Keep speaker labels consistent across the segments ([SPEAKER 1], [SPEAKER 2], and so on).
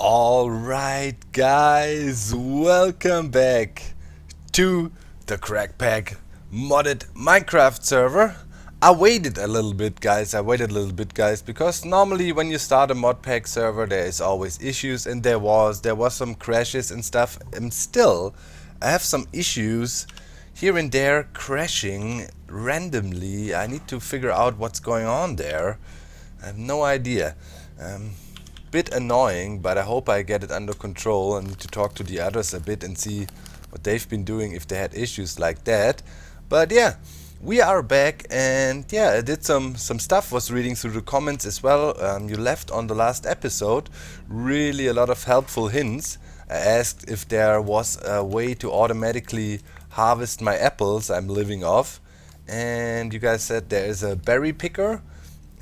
[SPEAKER 1] Alright guys, welcome back to the Crackpack modded Minecraft server. I waited a little bit guys, because normally when you start a mod pack server there is always issues, and there was some crashes and stuff, and still I have some issues here and there crashing randomly. I need to figure out what's going on there. I have no idea. Bit annoying, but I hope I get it under control. I need to talk to the others a bit and see what they've been doing if they had issues like that. But yeah, we are back, and yeah, I did some stuff, was reading through the comments as well. You left on the last episode really a lot of helpful hints. I asked if there was a way to automatically harvest my apples I'm living off, and you guys said there is a berry picker,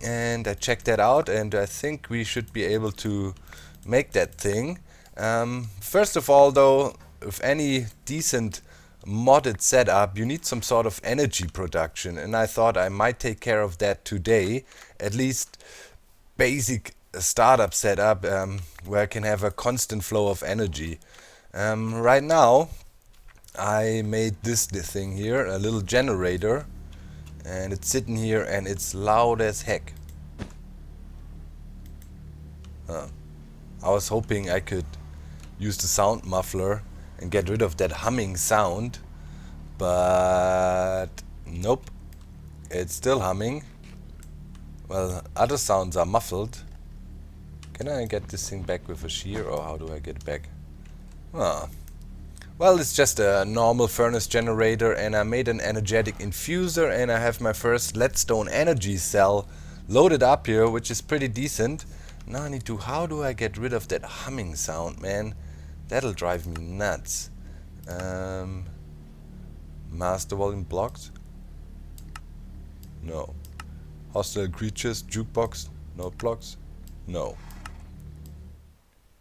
[SPEAKER 1] and I checked that out, and I think we should be able to make that thing. First of all though, with any decent modded setup you need some sort of energy production, and I thought I might take care of that today. At least basic startup setup, where I can have a constant flow of energy. Right now I made this thing here, a little generator, and it's sitting here and it's loud as heck. I was hoping I could use the sound muffler and get rid of that humming sound, but nope, it's still humming. Well, other sounds are muffled. Can I get this thing back with a shear, or how do I get it back? Ah. Well, it's just a normal furnace generator, and I made an energetic infuser, and I have my first leadstone energy cell loaded up here, which is pretty decent. Now I need to, how do I get rid of that humming sound, man? That'll drive me nuts. Master volume blocked? No. Hostile creatures, jukebox, no blocks? No.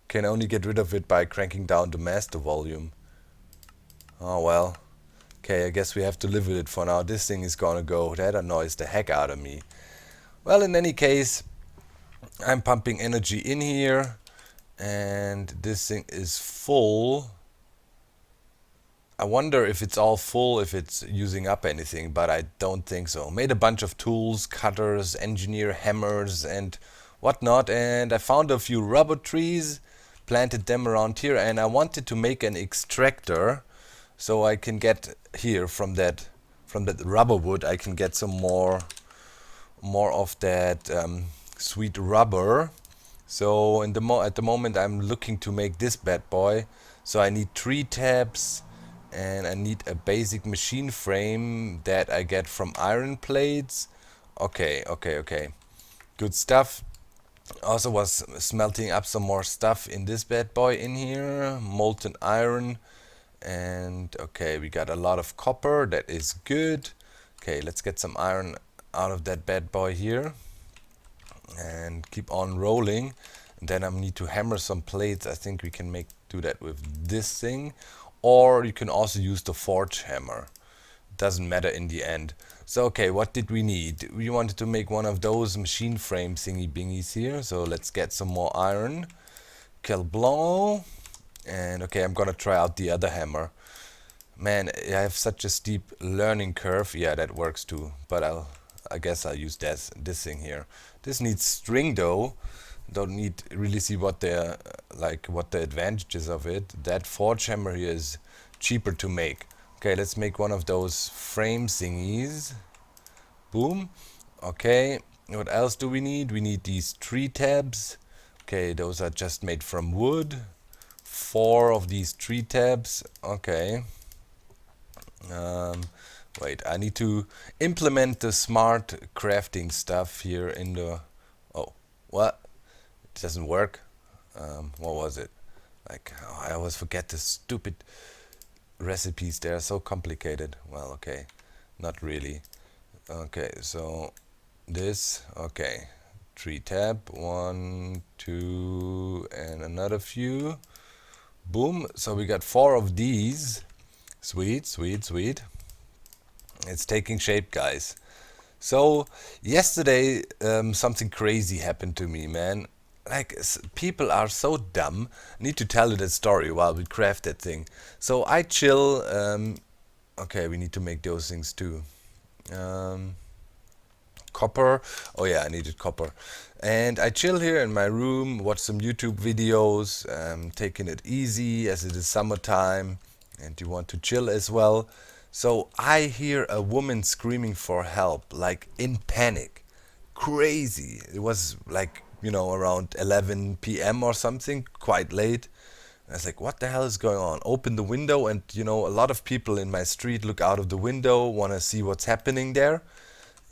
[SPEAKER 1] Can only get rid of it by cranking down the master volume. Oh well. Okay, I guess we have to live with it for now. This thing is gonna go. That annoys the heck out of me. Well, in any case, I'm pumping energy in here, and this thing is full. I wonder if it's all full, if it's using up anything, but I don't think so. Made a bunch of tools, cutters, engineer hammers and whatnot, and I found a few rubber trees, planted them around here, and I wanted to make an extractor so I can get here from that rubber wood. I can get some more of that sweet rubber. So at the moment I'm looking to make this bad boy. So I need 3 tabs, and I need a basic machine frame that I get from iron plates. Okay. Good stuff. Also was smelting up some more stuff in this bad boy in here. Molten iron. And okay, we got a lot of copper. That is good. Okay, let's get some iron out of that bad boy here and keep on rolling. And then I need to hammer some plates. I think we can do that with this thing, or you can also use the forge hammer. Doesn't matter in the end. So okay, what did we need? We wanted to make one of those machine frame thingy bingies here, so let's get some more iron. Quel blanc. And okay, I'm gonna try out the other hammer. Man, I have such a steep learning curve. Yeah, that works too, but I guess I'll use this thing here. This needs string though. Don't need really see what the advantages of it. That forge hammer here is cheaper to make. Okay, let's make one of those frame thingies. Boom. Okay, what else do we need? We need these 3 tabs. Okay, those are just made from wood. 4 of these 3 tabs. Okay. Wait, I need to implement the smart crafting stuff here in the... Oh, what? It doesn't work. What was it? Like, oh, I always forget the stupid recipes. They are so complicated. Well, okay, not really. Okay, so this, okay, 3 tab, 1, 2, and another few. Boom. So we got 4 of these. Sweet. It's taking shape, guys. So yesterday something crazy happened to me, man. like people are so dumb. I need to tell you that story while we craft that thing. So I chill. Okay, we need to make those things too. Um, Copper. Oh yeah, I needed copper. And I chill here in my room, watch some YouTube videos, taking it easy as it is summertime and you want to chill as well. So I hear a woman screaming for help, like in panic. Crazy. It was like, around 11 p.m. or something, quite late. I was like, what the hell is going on? Open the window and, a lot of people in my street look out of the window, want to see what's happening there.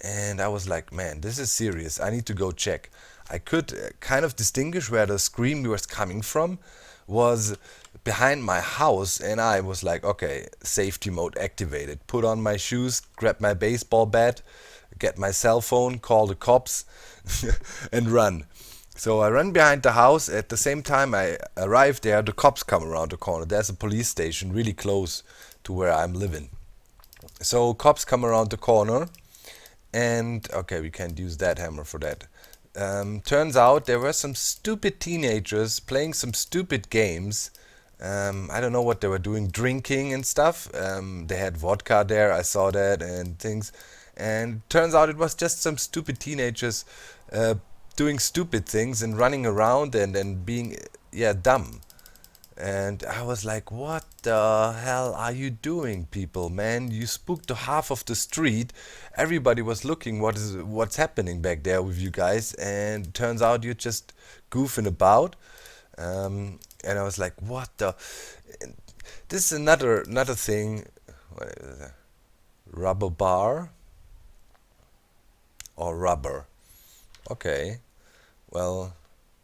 [SPEAKER 1] And I was like, man, this is serious. I need to go check. I could kind of distinguish where the scream was coming from was behind my house, and I was like, okay, safety mode activated. Put on my shoes, grab my baseball bat, get my cell phone, call the cops, and run. So I run behind the house. At the same time I arrive there, the cops come around the corner. There's a police station really close to where I'm living. So cops come around the corner. And okay, we can't use that hammer for that. Turns out there were some stupid teenagers playing some stupid games. I don't know what they were doing, drinking and stuff. They had vodka there, I saw that and things. And turns out it was just some stupid teenagers doing stupid things and running around and being, dumb. And I was like, what the hell are you doing, people, man? You spooked the half of the street. Everybody was looking what's happening back there with you guys, and turns out you're just goofing about. And I was like, what the? This is another thing. What is that? Rubber bar or rubber? Okay, well,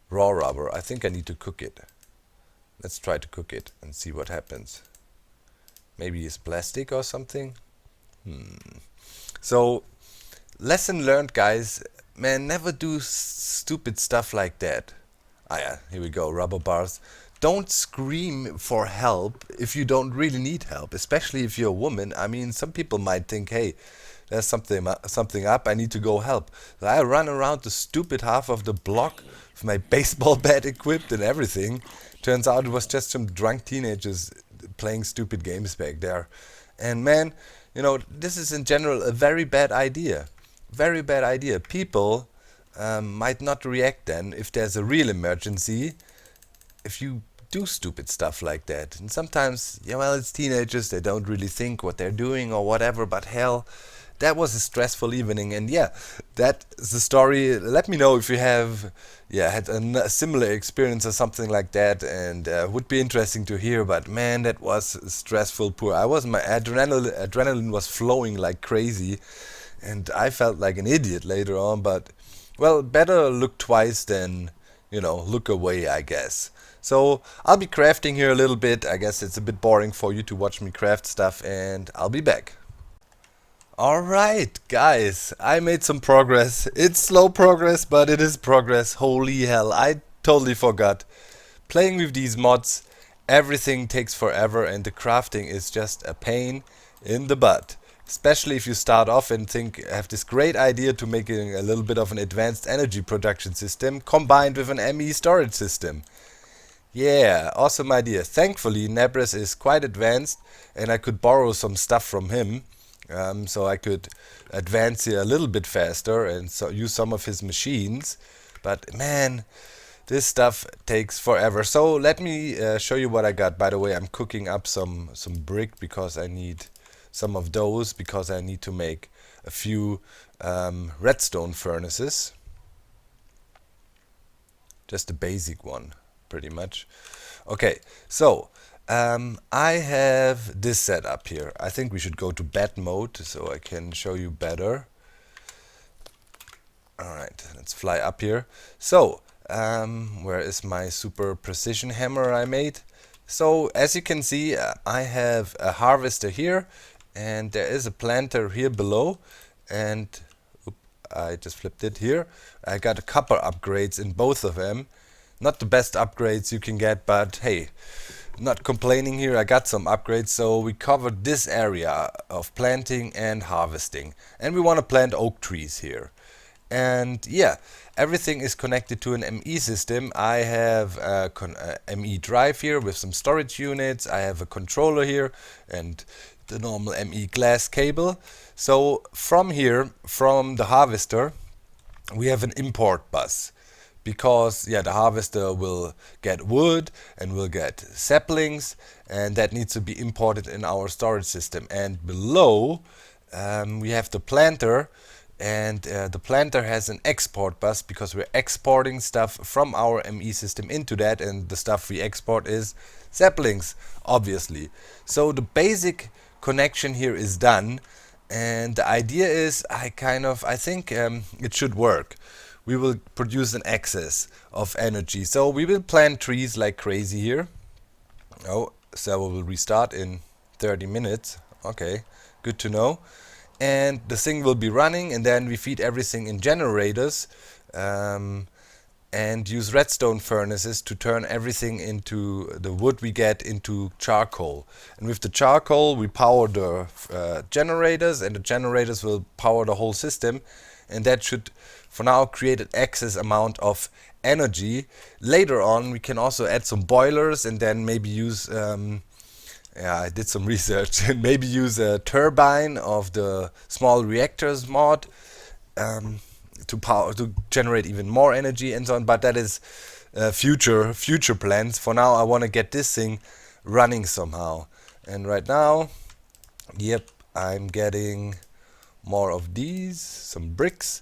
[SPEAKER 1] raw rubber. I think I need to cook it. Let's try to cook it and see what happens. Maybe it's plastic or something. So, lesson learned, guys. Man, never do stupid stuff like that. Ah yeah, here we go, rubber bars. Don't scream for help if you don't really need help, especially if you're a woman. I mean, some people might think, hey, there's something up, I need to go help. So I run around the stupid half of the block with my baseball bat equipped and everything. Turns out it was just some drunk teenagers playing stupid games back there. And man, this is in general a very bad idea. Very bad idea. People might not react then if there's a real emergency, if you do stupid stuff like that. And sometimes, it's teenagers, they don't really think what they're doing or whatever, but hell, that was a stressful evening. And that's the story. Let me know if you have had a similar experience or something like that, and would be interesting to hear. But man, that was stressful. My adrenaline was flowing like crazy, and I felt like an idiot later on. But well, better look twice than look away, I guess. So I'll be crafting here a little bit. I guess it's a bit boring for you to watch me craft stuff, and I'll be back. Alright, guys, I made some progress. It's slow progress, but it is progress. Holy hell, I totally forgot. Playing with these mods, everything takes forever and the crafting is just a pain in the butt. Especially if you start off and have this great idea to make a little bit of an advanced energy production system combined with an ME storage system. Yeah, awesome idea. Thankfully, Nebres is quite advanced and I could borrow some stuff from him. So I could advance here a little bit faster and use some of his machines. But man, this stuff takes forever. So let me show you what I got. By the way, I'm cooking up some brick because I need some of those, because I need to make a few redstone furnaces. Just a basic one, pretty much. Okay, so I have this set up here. I think we should go to bat mode so I can show you better. Alright, let's fly up here. So, where is my super precision hammer I made? So, as you can see, I have a harvester here, and there is a planter here below, and I just flipped it here. I got a copper upgrades in both of them. Not the best upgrades you can get, but hey, not complaining here. I got some upgrades. So we covered this area of planting and harvesting, and we want to plant oak trees here. And yeah, everything is connected to an ME system. I have a ME drive here with some storage units. I have a controller here and the normal ME glass cable. So from here, from the harvester, we have an import bus, because yeah, the harvester will get wood and will get saplings, and that needs to be imported in our storage system. And below we have the planter, and the planter has an export bus, because we're exporting stuff from our ME system into that, and the stuff we export is saplings, obviously. So the basic connection here is done, and the idea is I think it should work. We will produce an excess of energy, so we will plant trees like crazy here. Oh, server will restart in 30 minutes. Okay, good to know. And the thing will be running, and then we feed everything in generators, and use redstone furnaces to turn everything into the wood we get into charcoal. And with the charcoal we power the generators, and the generators will power the whole system, and that should for now create an excess amount of energy. Later on we can also add some boilers, and then maybe use yeah, I did some research and maybe use a turbine of the small reactors mod to generate even more energy and so on. But that is future plans. For now I want to get this thing running somehow. And right now, yep, I'm getting more of these, some bricks,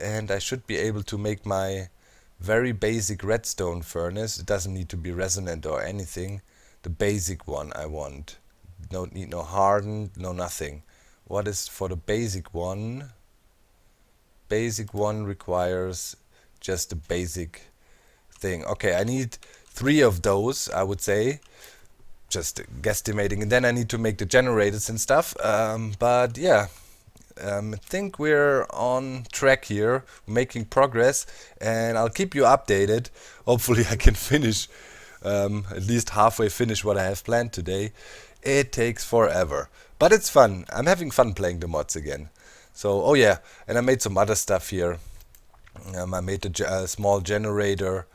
[SPEAKER 1] and I should be able to make my very basic redstone furnace. It doesn't need to be resonant or anything. The basic one I want. Don't need no hardened, no nothing. What is for the basic one? Basic one requires just the basic thing. Okay, I need 3 of those, I would say. Just guesstimating, and then I need to make the generators and stuff. But yeah, I think we're on track here, making progress, and I'll keep you updated. Hopefully I can finish, at least halfway finish what I have planned today. It takes forever, but it's fun. I'm having fun playing the mods again. So, oh yeah, and I made some other stuff here. I made a small generator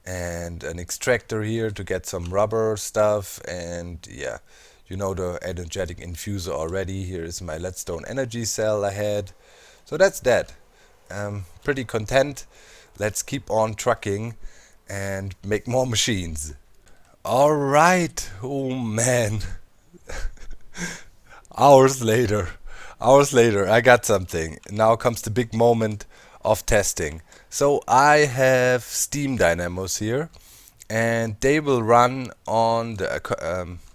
[SPEAKER 1] and an extractor here to get some rubber stuff, and yeah, you know the energetic infuser already. Here is my leadstone energy cell I had. So that's that. Pretty content. Let's keep on trucking and make more machines. Alright, oh man. Hours later, I got something. Now comes the big moment of testing. So I have steam dynamos here, and they will run on the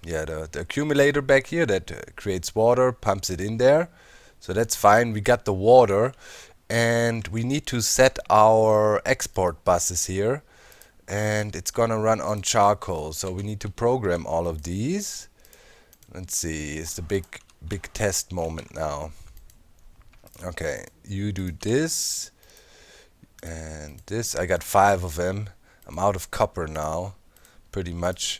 [SPEAKER 1] the accumulator back here that creates water, pumps it in there. So that's fine. We got the water, and we need to set our export buses here, and it's gonna run on charcoal. So we need to program all of these. Let's see, it's the big test moment now. Okay, you do this and this. I got 5 of them. I'm out of copper now, pretty much.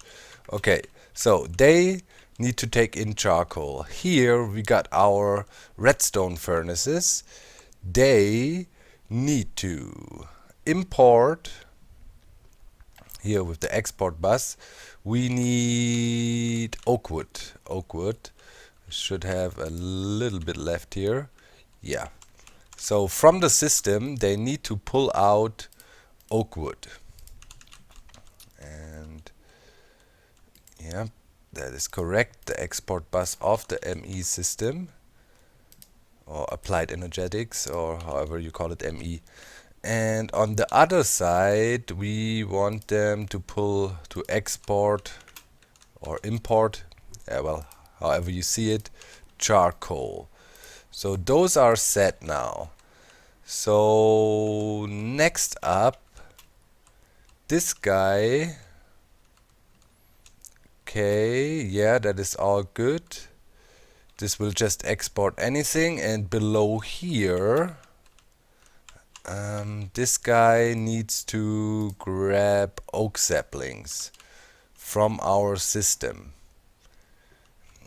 [SPEAKER 1] Okay, so they need to take in charcoal. Here we got our redstone furnaces. They need to import. Here with the export bus, we need oak wood. Should have a little bit left here. Yeah. So from the system, they need to pull out oak wood. And yeah, that is correct. The export bus of the ME system, or applied energetics, or however you call it, ME. And on the other side, we want them to export or import, well, however you see it, charcoal. So those are set now. So next up, this guy. Okay, yeah, that is all good. This will just export anything, and below here, this guy needs to grab oak saplings from our system.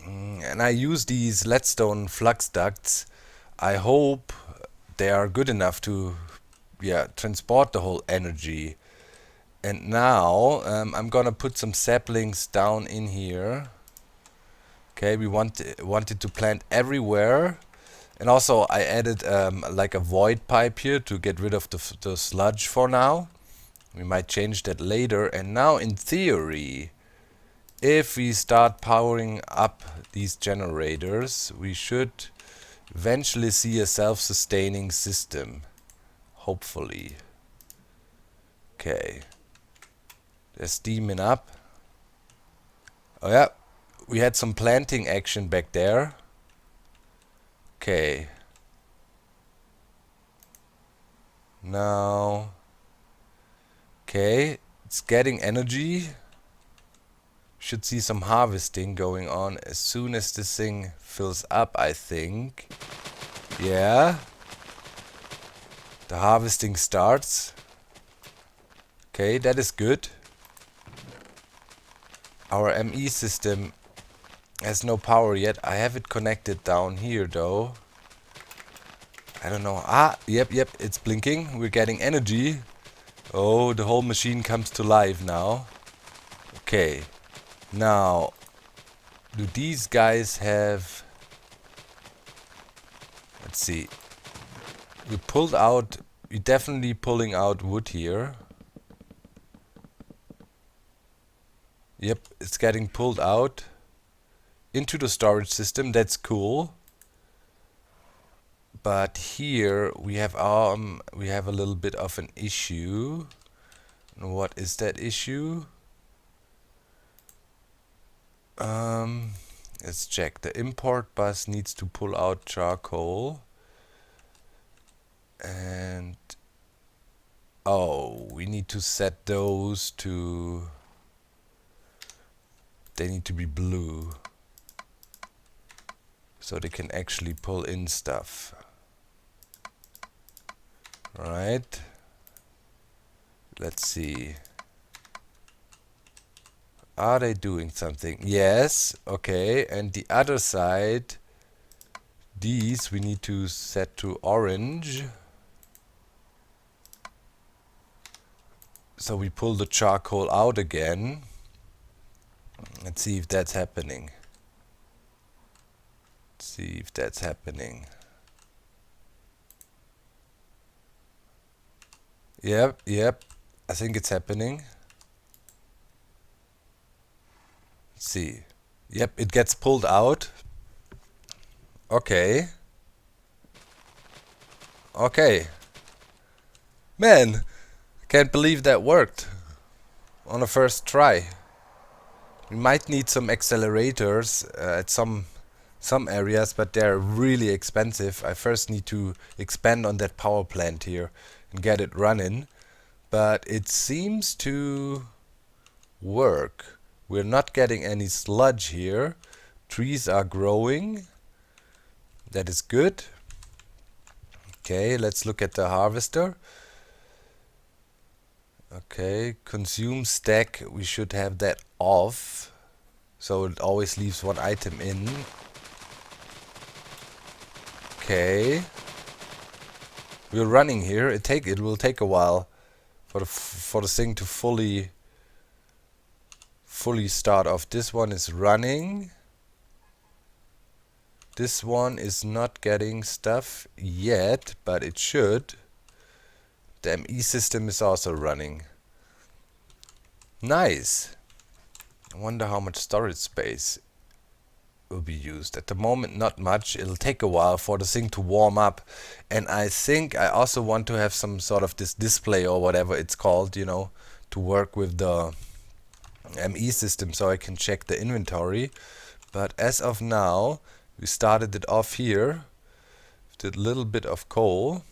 [SPEAKER 1] And I use these leadstone flux ducts. I hope they are good enough to yeah, transport the whole energy. And now I'm gonna put some saplings down in here. Okay, we wanted to plant everywhere. And also I added like a void pipe here to get rid of the sludge for now. We might change that later. And now in theory, if we start powering up these generators, we should eventually see a self-sustaining system. Hopefully. Okay. They're steaming up. Oh yeah, we had some planting action back there. Okay. Now. Okay, it's getting energy. Should see some harvesting going on as soon as this thing fills up, I think. Yeah. The harvesting starts. Okay, that is good. Our ME system has no power yet. I have it connected down here though. I don't know. Ah, yep, it's blinking. We're getting energy. Oh, the whole machine comes to life now. Okay. Now, do these guys have... Let's see. We're definitely pulling out wood here. Yep, it's getting pulled out into the storage system. That's cool. But here we have a little bit of an issue. And what is that issue? Let's check. The import bus needs to pull out charcoal. And oh, we need to set those to... They need to be blue. So they can actually pull in stuff. Right. Let's see. Are they doing something? Yes. Okay. And the other side, these we need to set to orange. So we pull the charcoal out again. Let's see if that's happening. See if that's happening. Yep. I think it's happening. Let's see. Yep, it gets pulled out. Okay. Man, can't believe that worked on a first try. We might need some accelerators at some areas, but they're really expensive. I first need to expand on that power plant here and get it running. But it seems to work. We're not getting any sludge here. Trees are growing. That is good. Okay, let's look at the harvester. Okay, consume stack. We should have that off. So it always leaves one item in. Okay. We're running here. It will take a while for the thing to fully start off. This one is running. This one is not getting stuff yet, but it should. The ME system is also running. Nice. I wonder how much storage space will be used. At the moment, not much. It'll take a while for the thing to warm up. And I think I also want to have some sort of this display or whatever it's called, you know, to work with the ME system so I can check the inventory. But as of now, we started it off here with a little bit of coal.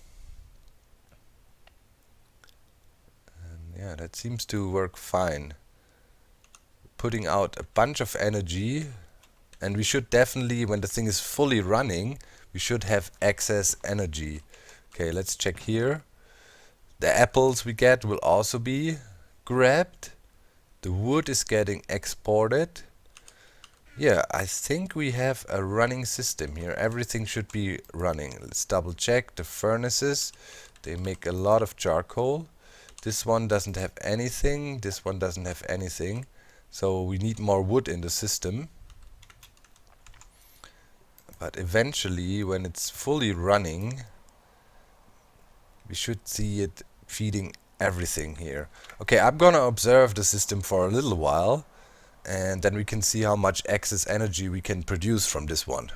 [SPEAKER 1] And yeah, that seems to work fine. Putting out a bunch of energy. And we should definitely, when the thing is fully running, we should have excess energy. Okay, let's check here. The apples we get will also be grabbed. The wood is getting exported. Yeah, I think we have a running system here. Everything should be running. Let's double check the furnaces. They make a lot of charcoal. This one doesn't have anything. This one doesn't have anything. So we need more wood in the system. But eventually, when it's fully running, we should see it feeding everything here. Okay, I'm gonna observe the system for a little while, and then we can see how much excess energy we can produce from this one.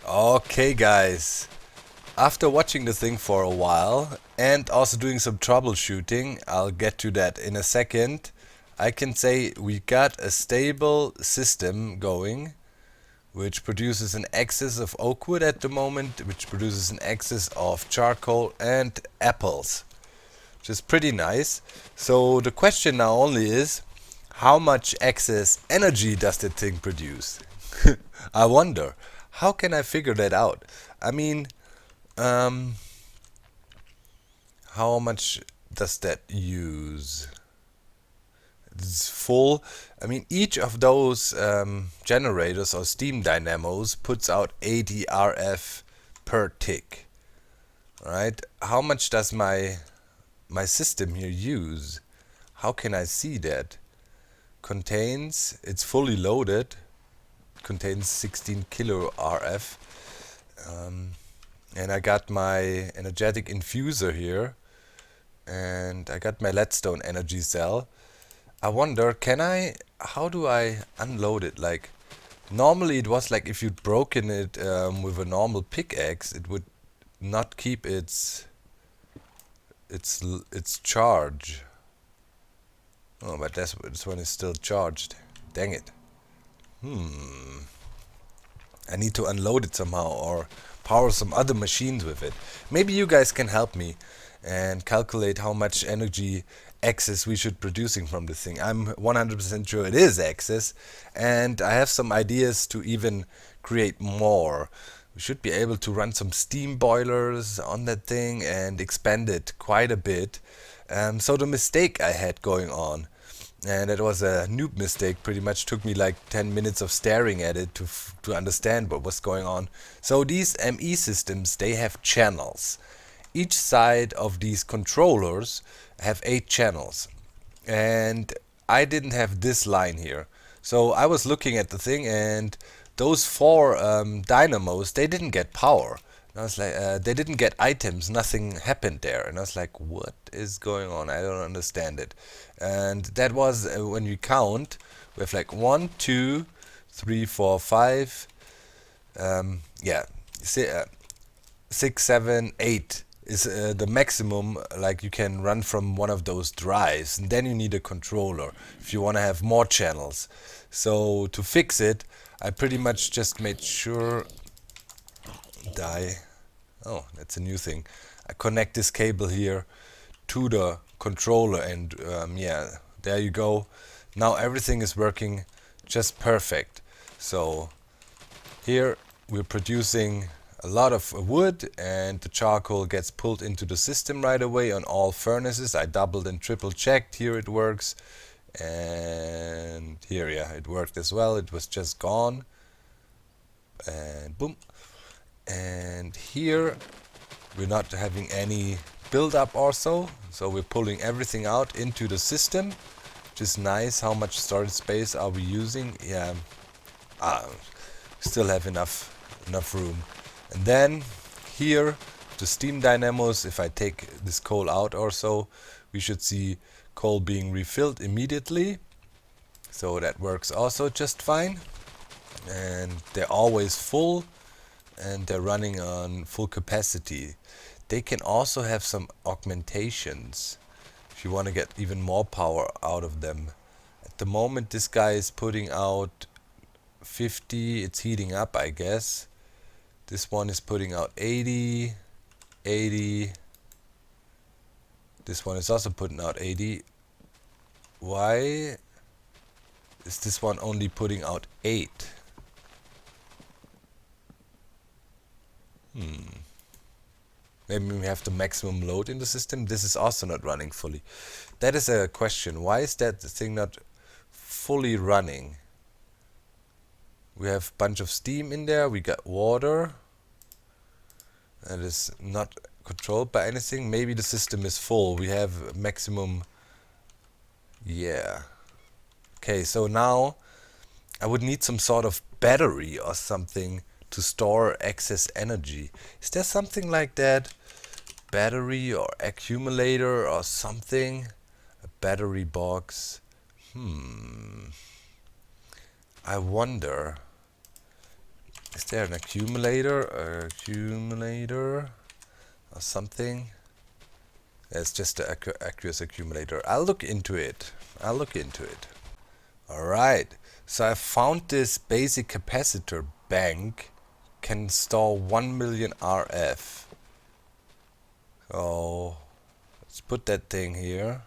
[SPEAKER 1] Okay guys, after watching the thing for a while and also doing some troubleshooting, I'll get to that in a second, I can say we got a stable system going, which produces an excess of oak wood at the moment, which produces an excess of charcoal and apples, which is pretty nice. So the question now only is, how much excess energy does that thing produce? I wonder, how can I figure that out? I mean, how much does that use? It's full. I mean, each of those generators or steam dynamos puts out 80 RF per tick. Right? How much does my system here use? How can I see that? Contains, it's fully loaded, contains 16 kilo RF, and I got my energetic infuser here, and I got my leadstone energy cell. I wonder, how do I unload it? Like, normally it was like if you'd broken it with a normal pickaxe, it would not keep its charge. Oh, but this one is still charged. Dang it. I need to unload it somehow or power some other machines with it. Maybe you guys can help me and calculate how much energy excess we should producing from this thing. I'm 100% sure it is excess, and I have some ideas to even create more. We should be able to run some steam boilers on that thing and expand it quite a bit. So the mistake I had going on, and it was a noob mistake, pretty much took me like 10 minutes of staring at it to understand what was going on. So these ME systems, they have channels. Each side of these controllers have 8 channels, and I didn't have this line here. So I was looking at the thing, and those 4 dynamos, they didn't get power. And I was like, they didn't get items, nothing happened there. And I was like, what is going on? I don't understand it. And that was when we count, we have like 1, 2, 3, 4, 5, 6, 7, 8 is the maximum like you can run from one of those drives, and then you need a controller if you want to have more channels. So to fix it, I pretty much just made sure oh, that's a new thing. I connect this cable here to the controller, and yeah, there you go. Now everything is working just perfect. So here we're producing a lot of wood, and the charcoal gets pulled into the system right away on all furnaces. I doubled and triple checked. Here it works, and here, yeah, it worked as well. It was just gone, and boom. And here we're not having any build-up also, so we're pulling everything out into the system, which is nice. How much storage space are we using? Yeah, still have enough room. And then here, the steam dynamos, if I take this coal out or so, we should see coal being refilled immediately. So that works also just fine. And they're always full, and they're running on full capacity. They can also have some augmentations if you want to get even more power out of them. At the moment this guy is putting out 50, it's heating up, I guess. This one is putting out 80, 80. This one is also putting out 80. Why is this one only putting out 8? Maybe we have the maximum load in the system. This is also not running fully. That is a question. Why is that thing not fully running? We have a bunch of steam in there. We got water. That is not controlled by anything. Maybe the system is full. We have maximum. Yeah. Okay, so now I would need some sort of battery or something to store excess energy. Is there something like that? Battery or accumulator or something? A battery box. I wonder. Is there an accumulator? Or something? It's just an aqueous accumulator. I'll look into it. Alright. So I found this basic capacitor bank. Can store 1 million RF. So let's put that thing here.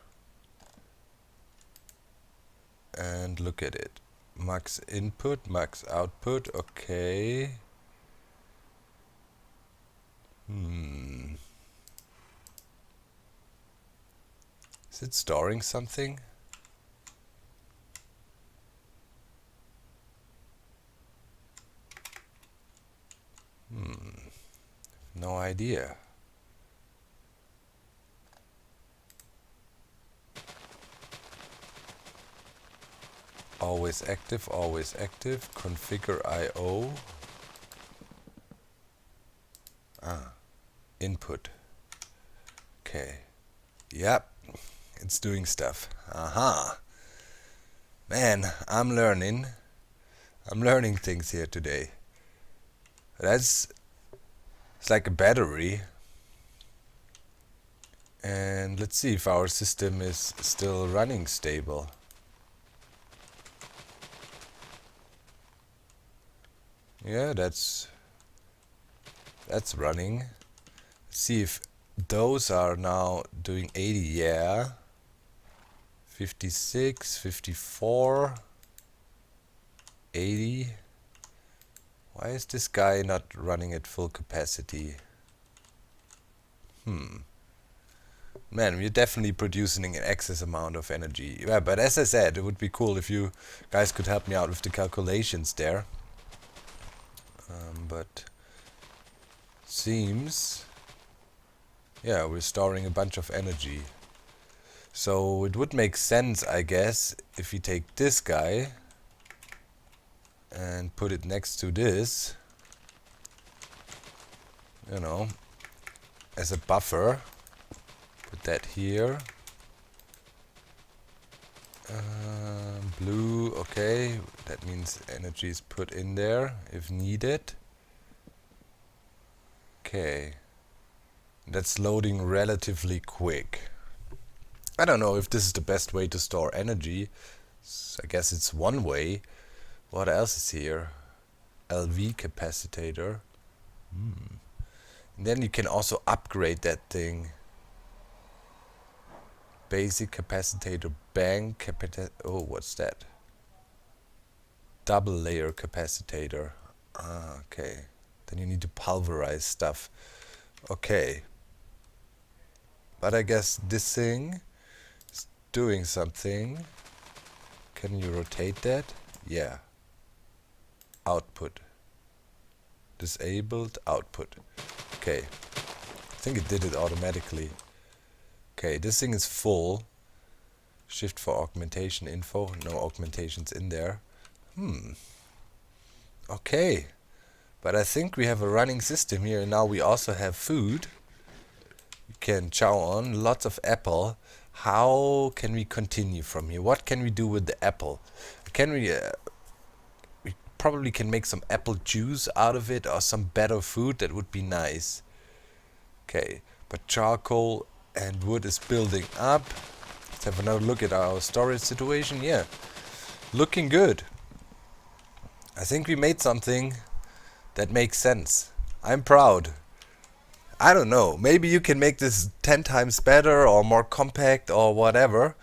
[SPEAKER 1] And look at it. Max input, max output. Okay. Is it storing something? No idea. Always active, configure I/O. Input. Okay. Yep. It's doing stuff. Aha. Man, I'm learning things here today. It's like a battery. And let's see if our system is still running stable. Yeah, that's running. Let's see if those are now doing 80. Yeah. 56, 54, 80. Why is this guy not running at full capacity? Man, we're definitely producing an excess amount of energy. Yeah, but as I said, it would be cool if you guys could help me out with the calculations there. But seems, yeah, we're storing a bunch of energy. So it would make sense, I guess, if we take this guy and put it next to this, you know, as a buffer. Put that here. Blue, okay, that means energy is put in there if needed. Okay, that's loading relatively quick. I don't know if this is the best way to store energy. I guess it's one way. What else is here? LV capacitor. And then you can also upgrade that thing. Basic capacitor bank oh, what's that? Double layer capacitor. Okay. Then you need to pulverize stuff. Okay. But I guess this thing is doing something. Can you rotate that? Yeah. Output. Disabled output. Okay. I think it did it automatically. Okay, this thing is full. Shift for augmentation info. No augmentations in there. Okay. But I think we have a running system here, and now we also have food. We can chow on lots of apple. How can we continue from here? What can we do with the apple? Can we probably can make some apple juice out of it or some better food. That would be nice. Okay, but charcoal and wood is building up. Let's have another look at our storage situation. Yeah, looking good. I think we made something that makes sense. I'm proud. I don't know, maybe you can make this 10 times better or more compact or whatever,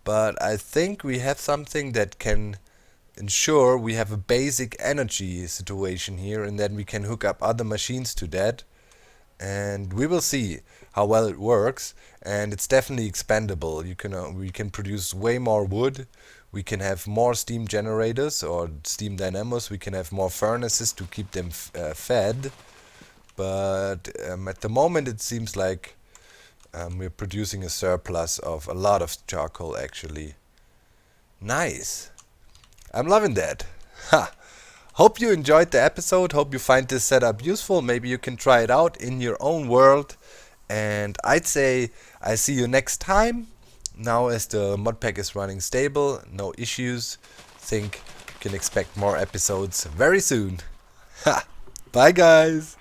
[SPEAKER 1] but I think we have something that can ensure we have a basic energy situation here, and then we can hook up other machines to that, and we will see how well it works. And it's definitely expandable. We can produce way more wood. We can have more steam generators or steam dynamos. We can have more furnaces to keep them fed. but at the moment it seems like we're producing a surplus of a lot of charcoal actually. Nice. I'm loving that. Ha! Hope you enjoyed the episode. Hope you find this setup useful. Maybe you can try it out in your own world. And I'd say I see you next time. Now as the modpack is running stable, no issues, think you can expect more episodes very soon. Ha! Bye guys!